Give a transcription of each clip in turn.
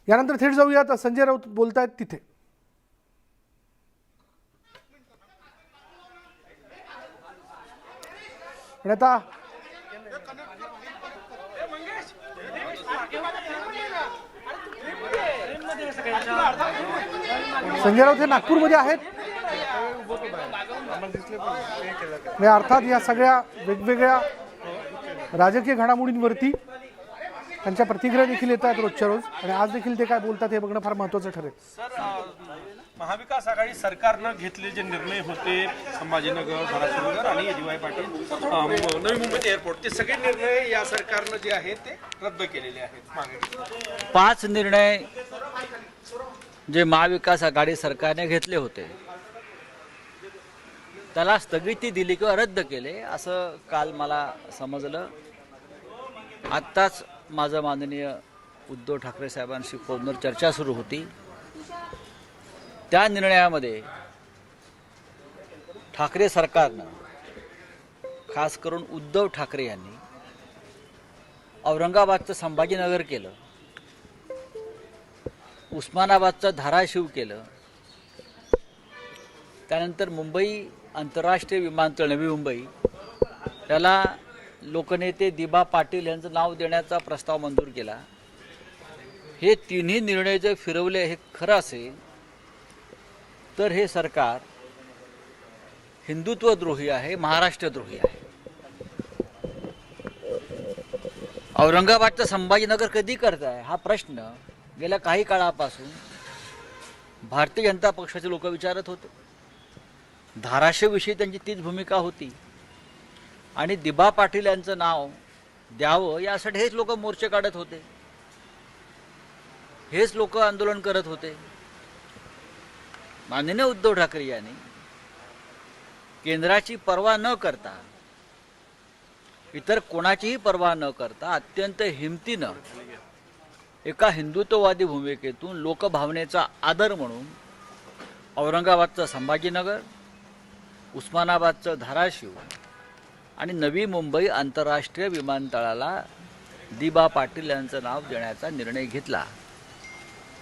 यानंतर थेट जाऊयात संजय राऊत बोलतायत तिथे. आणि आता संजय राऊत हे नागपूरमध्ये आहेत. अर्थात या सगळ्या वेगवेगळ्या राजकीय घडामोडींवरती त्यांच्या प्रतिक्रिया देखील येत आहेत रोजच्या रोज, आणि आज देखील ते काय बोलतात हे बघणं फार महत्त्वाचं ठरेल. सर, महाविकास आघाडी सरकारनं घेतलेले जे निर्णय होते, संभाजीनगर, धाराशिवनगर आणि डी.वाय. पाटील नवी मुंबई एअरपोर्ट, ते सगळे निर्णय या सरकारनं जे आहेत ते रद्द केलेले आहेत. 5 निर्णय जे महाविकास आघाडी सरकारने घेतले होते त्याला स्थगिती दिली किंवा रद्द केले असं काल मला समजलं. आत्ताच माझं माननीय उद्धव ठाकरे साहेबांशी फोनवर चर्चा सुरू होती. त्या निर्णयामध्ये ठाकरे सरकारनं, खास करून उद्धव ठाकरे यांनी औरंगाबादचं संभाजीनगर केलं, उस्मानाबादचं धाराशिव केलं, त्यानंतर मुंबई आंतरराष्ट्रीय विमानतळ नवी मुंबई त्याला लोकनेते दिबा पाटील यांचं नाव देण्याचा प्रस्ताव मंजूर केला. हे तिन्ही निर्णय जर फिरवले हे खरं असेल तर हे सरकार हिंदुत्वद्रोही आहे, महाराष्ट्रद्रोही आहे. औरंगाबादचं संभाजीनगर कधी करताय हा प्रश्न गेल्या काही काळापासून भारतीय जनता पक्षाचे लोक विचारत होते. धाराशिवविषयी त्यांची तीच भूमिका होती आणि दिबा पाटील यांचं नाव द्यावं यासाठी हेच लोक मोर्चे काढत होते, हेच लोक आंदोलन करत होते. माननीय उद्धव ठाकरे यांनी केंद्राची पर्वा न करता, इतर कोणाचीही पर्वा न करता अत्यंत हिमतीनं एका हिंदुत्ववादी भूमिकेतून लोकभावनेचा आदर म्हणून औरंगाबादचं संभाजीनगर, उस्मानाबादचं धाराशिव आणि नवी मुंबई आंतरराष्ट्रीय विमानतळाला दिबा पाटील यांचं नाव देण्याचा निर्णय घेतला.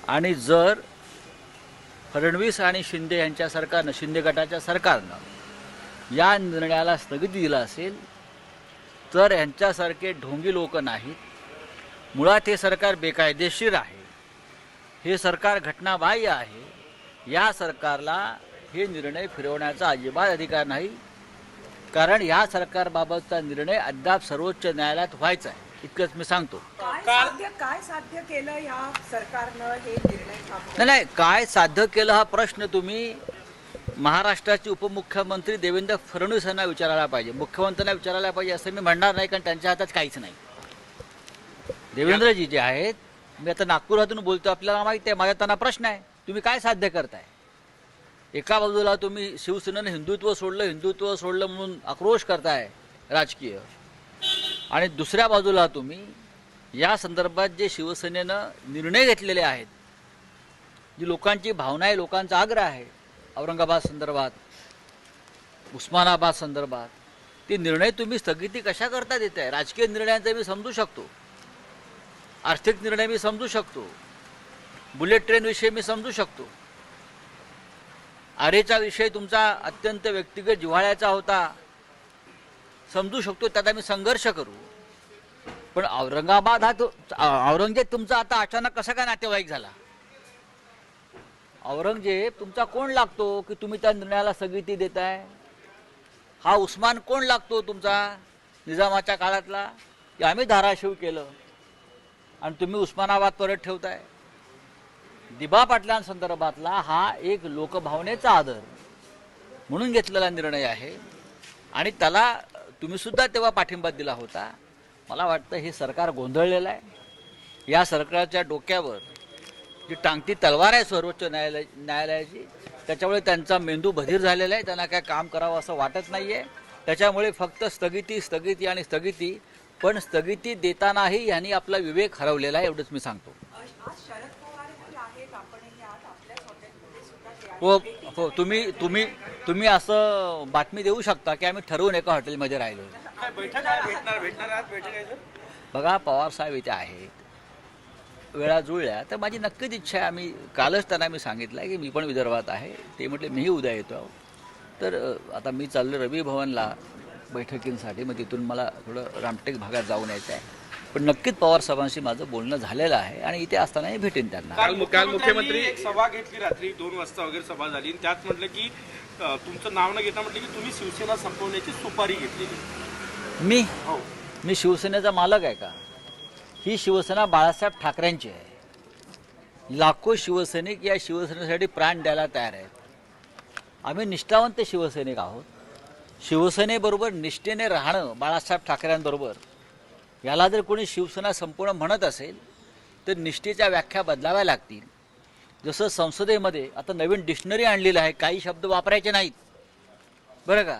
आणि जर फडणवीस आणि शिंदे यांच्या सरकारनं, शिंदे गटाच्या सरकारनं या निर्णयाला स्थगिती दिला असेल तर यांच्यासारखे ढोंगी लोक नाहीत. मुळात हे सरकार बेकायदेशीर आहे, हे सरकार घटनाबाह्य आहे. या सरकारला हे निर्णय फिरवण्याचा अजिबात अधिकार नाही, कारण या सरकारबाबतचा निर्णय अद्याप सर्वोच्च न्यायालयात व्हायचा आहे, इतकंच मी सांगतो. काय साध्य केलं या सरकारनं हे निर्णय? नाही, काय साध्य केलं हा प्रश्न तुम्ही महाराष्ट्राचे उपमुख्यमंत्री देवेंद्र फडणवीस यांना विचारायला पाहिजे, मुख्यमंत्र्यांना विचारायला पाहिजे असं मी म्हणणार नाही, कारण त्यांच्या हातात काहीच नाही. देवेंद्रजी जे आहेत, मी आता नागपुरातून बोलतो, आपल्याला माहिती आहे, माझा त्यांना प्रश्न आहे, तुम्ही काय साध्य करताय? एका बाजूला तुम्ही शिवसेनेनं हिंदुत्व सोडलं म्हणून आक्रोश करताय राजकीय, आणि दुसऱ्या बाजूला तुम्ही या संदर्भात जे शिवसेनेनं निर्णय घेतलेले आहेत, जी लोकांची भावना आहे, लोकांचा आग्रह आहे औरंगाबाद संदर्भात, उस्मानाबाद संदर्भात, ते निर्णय तुम्ही स्थगिती कशा करता देत आहे? राजकीय निर्णयांचं मी समजू शकतो, आर्थिक निर्णय मी समजू शकतो, बुलेट ट्रेनविषयी मी समजू शकतो, आरेचा विषय तुमचा अत्यंत व्यक्तिगत जिव्हाळ्याचा होता, समजू शकतो, त्यात आम्ही संघर्ष करू. पण औरंगाबाद हा औरंगजेब तुमचा आता अचानक कसा काय नातेवाईक झाला? औरंगजेब तुमचा कोण लागतो की तुम्ही त्या निर्णयाला स्थगिती देताय? हा उस्मान कोण लागतो तुमचा निजामाच्या काळातला, की आम्ही धाराशिव केलं आणि तुम्ही उस्मानाबाद परत ठेवताय? दिबा पाटलांसंदर्भातला हा एक लोकभावनेचा आदर म्हणून घेतलेला निर्णय आहे, आणि त्याला तुम्ही सुद्धा तेव्हा पाठिंबा दिला होता. मला वाटतं हे सरकार गोंधळलेलं आहे. या सरकारच्या डोक्यावर जी टांगती तलवार आहे सर्वोच्च न्यायालयाची, त्याच्यामुळे त्यांचा मेंदू बधीर झालेला आहे, त्यांना काय काम करावं असं वाटत नाही आहे. त्याच्यामुळे फक्त स्थगिती आणि स्थगिती, पण स्थगिती देतानाही यांनी आपला विवेक हरवलेला आहे, एवढंच मी सांगतो. हो हो, तुम्ही असं बातमी देऊ शकता की आम्ही ठरवून एका हॉटेलमध्ये राहिलो. भेटणार आहात? बघा, पवार साहेब इथे आहेत, वेळा जुळल्या तर माझी नक्कीच इच्छा आहे. आम्ही कालच त्यांना मी सांगितलं आहे की मी पण विदर्भात आहे. ते म्हटले मीही उद्या येतो आहो. तर आता मी चाललो रवी भवनला बैठकींसाठी, मग तिथून मला थोडं रामटेक भागात जाऊन यायचं आहे. पण नक्कीच पवार साहेबांशी माझं बोलणं झालेलं आहे आणि इथे असतानाही भेटेन त्यांना. काल मुख्यमंत्री एक सभा घेतली रात्री 2 वाजता वगैरे सभा झाली आणि त्यात म्हटलं की तुमचं नाव न घेता म्हटलं की तुम्ही शिवसेना संपवण्याची सुपारी घेतलेली. मी शिवसेनेचा मालक आहे का? ही शिवसेना बाळासाहेब ठाकरेंची आहे. लाखो शिवसैनिक या शिवसेनेसाठी प्राण द्यायला तयार आहेत. आम्ही निष्ठावंत शिवसैनिक आहोत. शिवसेनेबरोबर निष्ठेने राहणं बाळासाहेब ठाकरेंबरोबर, याला जर कोणी शिवसेना संपूर्ण म्हणत असेल तर निष्ठेच्या व्याख्या बदलाव्या लागतील. जसं संसदेमध्ये आता नवीन डिक्शनरी आणलेलं आहे, काही शब्द वापरायचे नाहीत बरं का.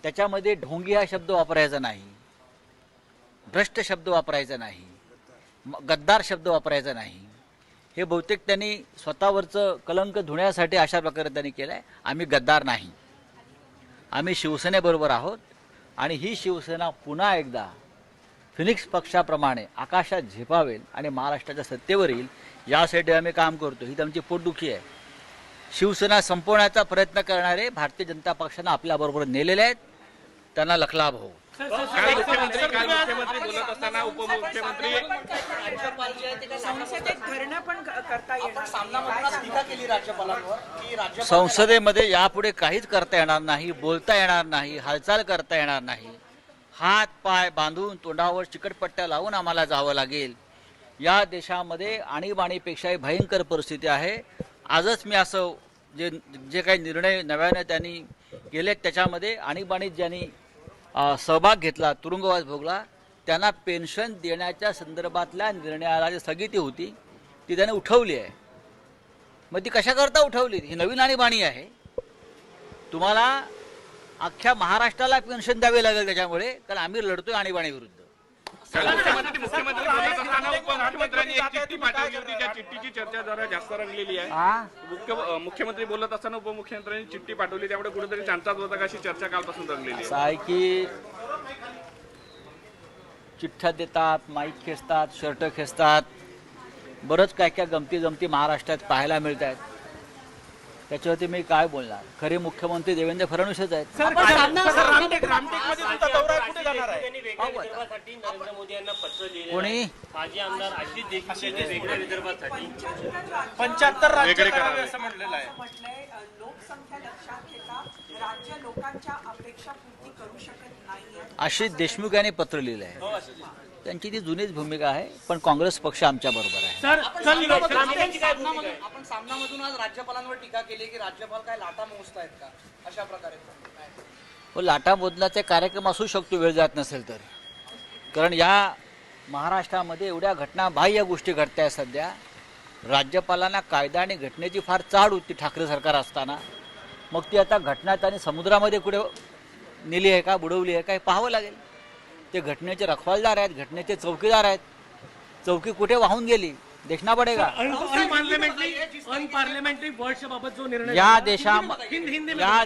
त्याच्यामध्ये ढोंगी हा शब्द वापरायचा नाही, भ्रष्ट शब्द वापरायचा नाही, गद्दार शब्द वापरायचा नाही. हे बहुतेक त्यांनी स्वतःवरचं कलंक धुण्यासाठी अशा प्रकारे त्यांनी केलं आहे. आम्ही गद्दार नाही, आम्ही शिवसेनेबरोबर आहोत आणि ही शिवसेना पुन्हा एकदा फिनिक्स पक्षाप्रमाणे आकाशात झेपावेल आणि महाराष्ट्राच्या सत्तेवर येईल, यासाठी आम्ही काम करतो. ही आमची पोटदुखी आहे. शिवसेना संपवण्याचा प्रयत्न करणारे भारतीय जनता पक्षानं आपल्याबरोबर नेलेले आहेत, त्यांना लखलाभ हो. काल मुख्यमंत्री बोलत असताना उपमुख्यमंत्री संसदेत धरणं पण करता येणार. संसदेमध्ये यापुढे काहीच करता येणार नाही, बोलता येणार नाही, हालचाल करता येणार नाही. हात पाय बांधून तोंडावर चिकटपट्ट्या लावून आम्हाला जावं लागेल. या देशामध्ये आणीबाणीपेक्षाही भयंकर परिस्थिती आहे. आजच मी असं जे काही निर्णय नव्याने त्यांनी केले त्याच्यामध्ये आणीबाणीत ज्यांनी सहभाग घेतला, तुरुंगवास भोगला, त्यांना पेन्शन देण्याच्या संदर्भातल्या निर्णयाला जी स्थगिती होती ती त्याने उठवली आहे. मग ती कशाकरता उठवली? ही नवीन आणीबाणी आहे. तुम्हाला अख्ख्या महाराष्ट्राला पेन्शन द्यावे लागेल त्याच्यामुळे, कारण आम्ही लढतोय आणीबाणी विरुद्ध. मुख्यमंत्री बोलत असताना उपमुख्यमंत्र्यांनी एक चिठ्ठी पाठवली होती, त्या चिठ्ठीची चर्चा जरा जास्त रंगलेली आहे. मुख्यमंत्री बोलत असताना उपमुख्यमंत्र्यांनी चिठ्ठी पाठवली, त्यामुळे कुठेतरी चांचाच अशी चर्चा कालपासून रंगलेली आहे. असं आहे की चिठ्ठ्या देतात, माईक खेचतात, शर्ट खेचतात, बरंच काय काय गमती महाराष्ट्रात पाहायला मिळत आहेत. त्याच्यावरती मी काय बोलणार? खरे मुख्यमंत्री देवेंद्र फडणवीसच आहेत. कोणी 75 राज्य करावे असं म्हटलेलं आहे. म्हटलंय लोकसंख्या लक्षात घेता राज्य लोकांच्या अपेक्षा पूर्ती करू शकत नाहीये. आशिष देशमुख यांनी पत्र लिहिलं आहे. त्यांची ती जुनीच भूमिका आहे, पण काँग्रेस पक्ष आमच्या बरोबर आहे. आपण सामनामधून आज राज्यपालांवर टीका केली की राज्यपाल काय लाटा मोजतायत का, अशा प्रकारे? व लाटा मोदनाचे कार्यक्रम असू शकतो वेळ जात नसेल तर, कारण या महाराष्ट्रामध्ये एवढ्या घटना बाह्य गोष्टी घडत आहेत सध्या. राज्यपालांना कायदा आणि घटनेची फार चाड होती ठाकरे सरकार असताना. मग ती आता घटना त्यांनी समुद्रामध्ये कुठे नेली आहे का, बुडवली आहे का, हे पाहावं लागेल. ते घटनेचे रखवालदार आहेत, घटनेचे चौकीदार आहेत. चौकी कुठे वाहून गेली देखना पडेगा. अनपार्लिमेंटरी वर्ड्स बाबत जो निर्णय या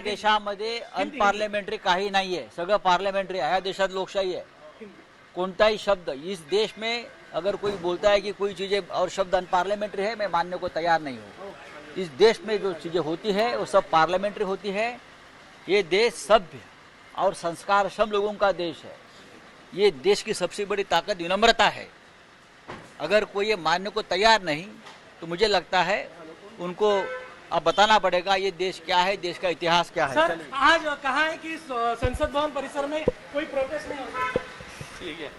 देशामध्ये अनपार्लिमेंटरी काही नाहीये, सगळं पार्लिमेंटरी आहे. या देशात लोकशाही आहे. कोणताही शब्द इस देश में अगर कोई बोलता है कि कोई चीजें और शब्द अनपार्लिमेंटरी है, मैं मानने को तैयार नहीं हूँ. इस देश में जो चीजें होती है वो सब पार्लियामेंट्री होती है. ये देश सभ्य और संस्कारक्षम लोगों का देश है. ये देश की सबसे बड़ी ताकत विनम्रता है. अगर कोई ये मानने को तैयार नहीं तो मुझे लगता है उनको अब बताना पड़ेगा ये देश क्या है, देश का इतिहास क्या है. सर, आज कहा है कि संसद भवन परिसर में कोई प्रोटेस्ट नहीं होगा. ठीक आहे.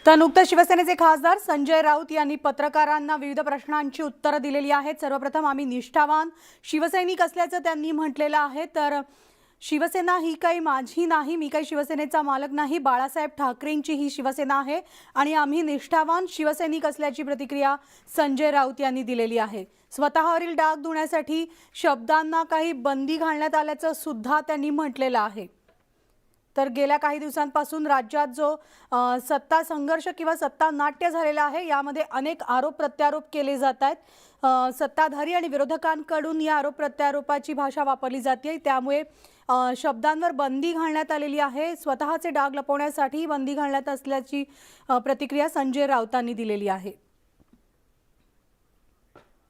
तर नुकतंच शिवसेनेचे खासदार संजय राऊत यांनी पत्रकारांना विविध प्रश्नांची उत्तरं दिलेली आहेत. सर्वप्रथम आम्ही निष्ठावान शिवसैनिक असल्याचं त्यांनी म्हटलेलं आहे. तर शिवसेना ही काही माझी नाही, मी काही शिवसेनेचा मालक नाही, बाळासाहेब ठाकरेंची ही शिवसेना आहे आणि आम्ही निष्ठावान शिवसैनिक असल्याची प्रतिक्रिया संजय राऊत यांनी दिलेली आहे. स्वतःवरील डाग धुण्यासाठी शब्दांना काही बंदी घालण्यात आल्याचं सुद्धा त्यांनी म्हटलेलं आहे. तर गेल्या काही दिवसांपासून राज्यात जो सत्ता संघर्ष किंवा सत्ता नाट्य झालेला आहे, यामध्ये अनेक आरोप प्रत्यारोप केले जात आहेत. सत्ताधारी आणि विरोधकांकडून या आरोप प्रत्यारोपाची भाषा वापरली जाते. त्यामुळे शब्दांवर बंदी घालण्यात आलेली आहे. स्वतःचे डाग लपवण्यासाठी बंदी घालण्यात असल्याची प्रतिक्रिया संजय राऊतांनी दिलेली आहे.